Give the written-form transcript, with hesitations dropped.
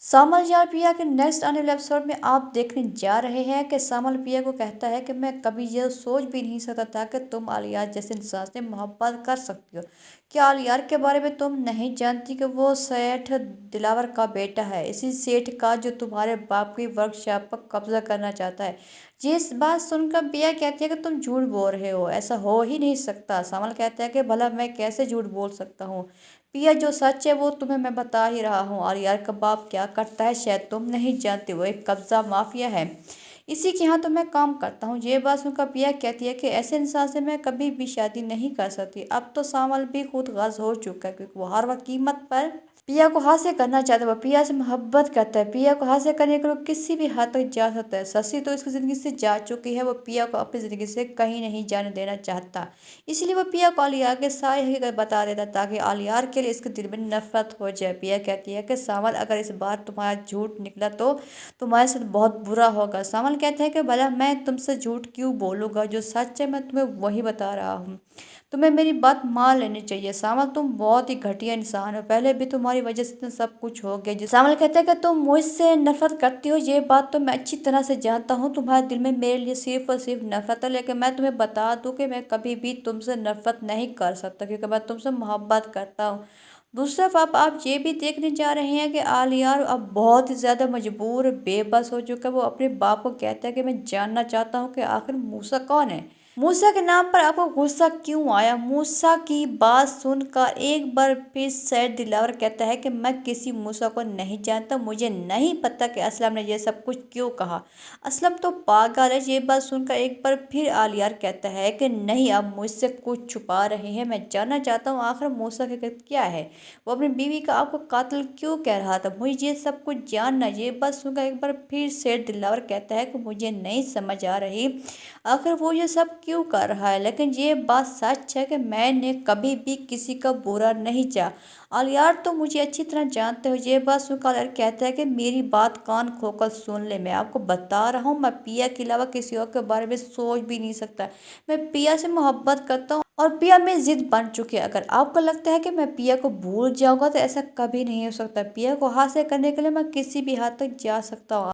सामल यार पिया के नेक्स्ट आने वाले एपिसोड में आप देखने जा रहे हैं कि सामल पिया को कहता है कि मैं कभी ये सोच भी नहीं सकता था कि तुम आलियार जैसे इंसान से मोहब्बत कर सकती हो। क्या आलियार के बारे में तुम नहीं जानती कि वो सेठ दिलावर का बेटा है, इसी सेठ का जो तुम्हारे बाप की वर्कशॉप पर कब्जा करना चाहता है। जिस बात सुनकर पिया कहती है कि तुम झूठ बोल रहे हो, ऐसा हो ही नहीं सकता। सामल कहता है कि भला मैं कैसे झूठ बोल सकता हूँ पिया, जो सच है वो तुम्हें मैं बता ही रहा हूँ। और यार का बाप क्या करता है शायद तुम नहीं जानते, वो एक कब्जा माफिया है, इसी के यहाँ तो मैं काम करता हूँ। ये बात सुनकर पिया कहती है कि ऐसे इंसान से मैं कभी भी शादी नहीं कर सकती। अब तो सामल भी खुद गर्ज हो चुका है क्योंकि वो हर वह कीमत पर पिया को हासिल करना चाहता है, वो पिया से मोहब्बत करता है। पिया को हासिल करने के लिए किसी भी हद तक जा सकता है। शशि तो इसकी ज़िंदगी से जा चुकी है, वो पिया को अपनी ज़िंदगी से कहीं नहीं जाने देना चाहता। इसलिए वो पिया को आलियार के सारी हकीकत बता देता ताकि आलियार के लिए इसके दिल में नफरत हो जाए। पिया कहती है कि सामल अगर इस बार तुम्हारा झूठ निकला तो तुम्हारे साथ बहुत बुरा होगा। सामल कहता है कि भला मैं तुमसे झूठ क्यों बोलूँगा, जो सच है मैं तुम्हें वही बता रहा हूँ, तुम्हें मेरी बात मान लेनी चाहिए। सामल तुम बहुत ही घटिया इंसान हो, पहले भी तुम्हारी वजह से तो सब कुछ हो गया। सामल कहता है कि तुम मुझसे नफरत करती हो, ये बात तो मैं अच्छी तरह से जानता हूँ। तुम्हारे दिल में मेरे लिए सिर्फ और सिर्फ नफरत है, लेकिन मैं तुम्हें बता दूं कि मैं कभी भी तुमसे नफरत नहीं कर सकता क्योंकि मैं तुमसे मोहब्बत करता हूँ। दूसरी तरफ आप ये भी देखने जा रहे हैं कि आलियार अब बहुत ही ज़्यादा मजबूर बेबस हो चुका है। वो अपने बाप को कहता है कि मैं जानना चाहता हूँ कि आखिर मूसा कौन है, मूसा के नाम पर आपको गुस्सा क्यों आया। मूसा की बात सुनकर एक बार फिर सैड दिलावर कहता है कि मैं किसी मूसा को नहीं जानता, मुझे नहीं पता कि असलम ने यह सब कुछ क्यों कहा, असलम तो पागल है। ये बात सुनकर एक बार फिर आलियार कहता है कि नहीं, आप मुझसे कुछ छुपा रहे हैं, मैं जानना चाहता हूँ आखिर मूसा की हकीकत क्या है, वो अपनी बीवी का आपको कातिल क्यों कह रहा था, मुझे ये सब कुछ जानना। ये बात सुनकर एक बार फिर सैड दिलावर कहता है कि मुझे नहीं समझ आ रही आखिर वो ये सब क्यों कर रहा है, लेकिन ये बात सच है कि मैंने कभी भी किसी का बुरा नहीं चाहा। आलियार तो मुझे अच्छी तरह जानते हो। ये बात सुनकर आलियार कहता है कि मेरी बात कान खोकर सुन ले, मैं आपको बता रहा हूँ मैं पिया के अलावा किसी और के बारे में सोच भी नहीं सकता। मैं पिया से मोहब्बत करता हूँ और पिया में जिद बन चुकी है। अगर आपको लगता है कि मैं पिया को भूल जाऊंगा तो ऐसा कभी नहीं हो सकता। पिया को हासिल करने के लिए मैं किसी भी हद तक जा सकता हूँ।